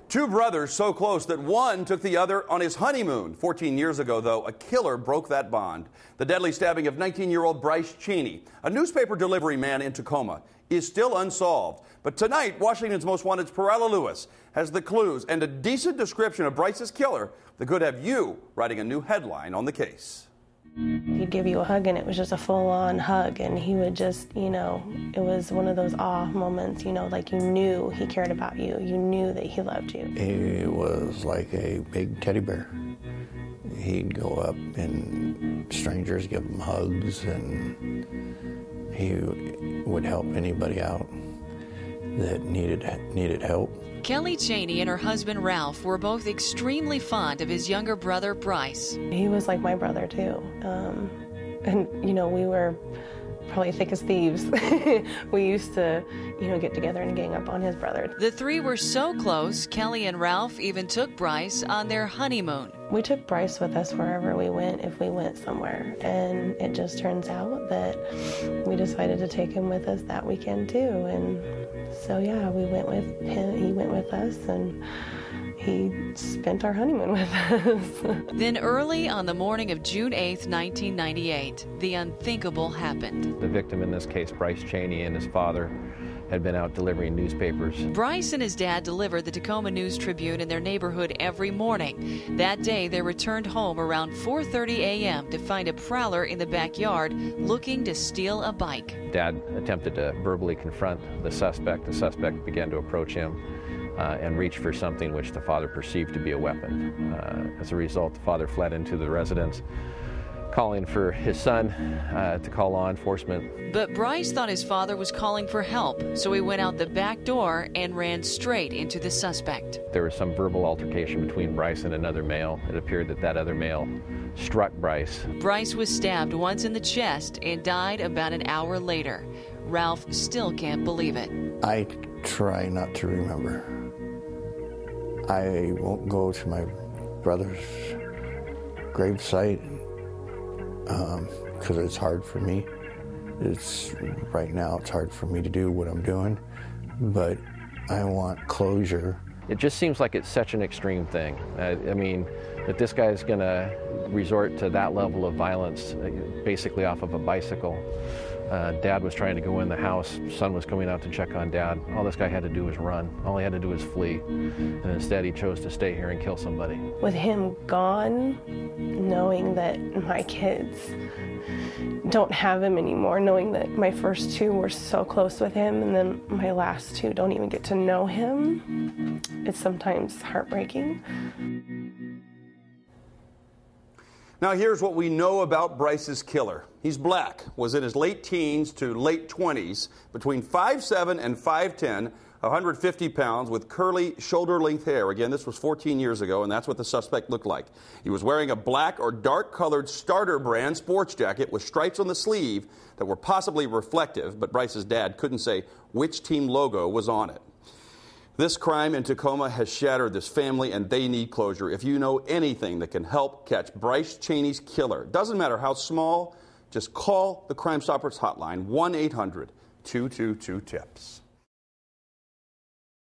Two brothers so close that one took the other on his honeymoon. 14 years ago, though, a killer broke that bond. The deadly stabbing of 19-year-old Bryce Cheney, a newspaper delivery man in Tacoma, is still unsolved. But tonight, Washington's Most Wanted's Prowler Lewis has the clues and a decent description of Bryce's killer that could have you writing a new headline on the case. He'd give you a hug, and it was just a full-on hug, and he would just, it was one of those awe moments, like you knew he cared about you. You knew that he loved you. He was like a big teddy bear. He'd go up and strangers give him hugs, and he would help anybody out that needed help. Kelly Cheney and her husband Ralph were both extremely fond of his younger brother Bryce. He was like my brother too, and we were probably thick as thieves. We used to get together and gang up on his brother. The three were so close, Kelly and Ralph even took Bryce on their honeymoon. We took Bryce with us wherever we went, if we went somewhere, and it just turns out that we decided to take him with us that weekend too. And so yeah, we went with him, he went with us, and he spent our honeymoon with us. Then early on the morning of June 8th, 1998, the unthinkable happened. The victim in this case, Bryce Cheney, and his father had been out delivering newspapers. Bryce and his dad delivered the Tacoma News Tribune in their neighborhood every morning. That day, they returned home around 4:30 a.m. to find a prowler in the backyard looking to steal a bike. Dad attempted to verbally confront the suspect. The suspect began to approach him and reach for something which the father perceived to be a weapon. As a result, the father fled into the residence, calling for his son to call law enforcement. But Bryce thought his father was calling for help, so he went out the back door and ran straight into the suspect. There was some verbal altercation between Bryce and another male. It appeared that other male struck Bryce. Bryce was stabbed once in the chest and died about an hour later. Ralph still can't believe it. I try not to remember. I won't go to my brother's gravesite because it's hard for me. Right now it's hard for me to do what I'm doing, but I want closure. It just seems like it's such an extreme thing. I mean, that this guy's going to resort to that level of violence basically off of a bicycle. Dad was trying to go in the house. Son was coming out to check on Dad. All this guy had to do was run. All he had to do was flee. And instead he chose to stay here and kill somebody. With him gone, knowing that my kids don't have him anymore, knowing that my first two were so close with him and then my last two don't even get to know him, it's sometimes heartbreaking. Now here's what we know about Bryce's killer. He's black, was in his late teens to late 20s, between 5'7" and 5'10", 150 pounds, with curly shoulder-length hair. Again, this was 14 years ago, and that's what the suspect looked like. He was wearing a black or dark-colored starter brand sports jacket with stripes on the sleeve that were possibly reflective, but Bryce's dad couldn't say which team logo was on it. This crime in Tacoma has shattered this family, and they need closure. If you know anything that can help catch Bryce Cheney's killer, doesn't matter how small, just call the Crime Stoppers hotline, 1-800-222-TIPS.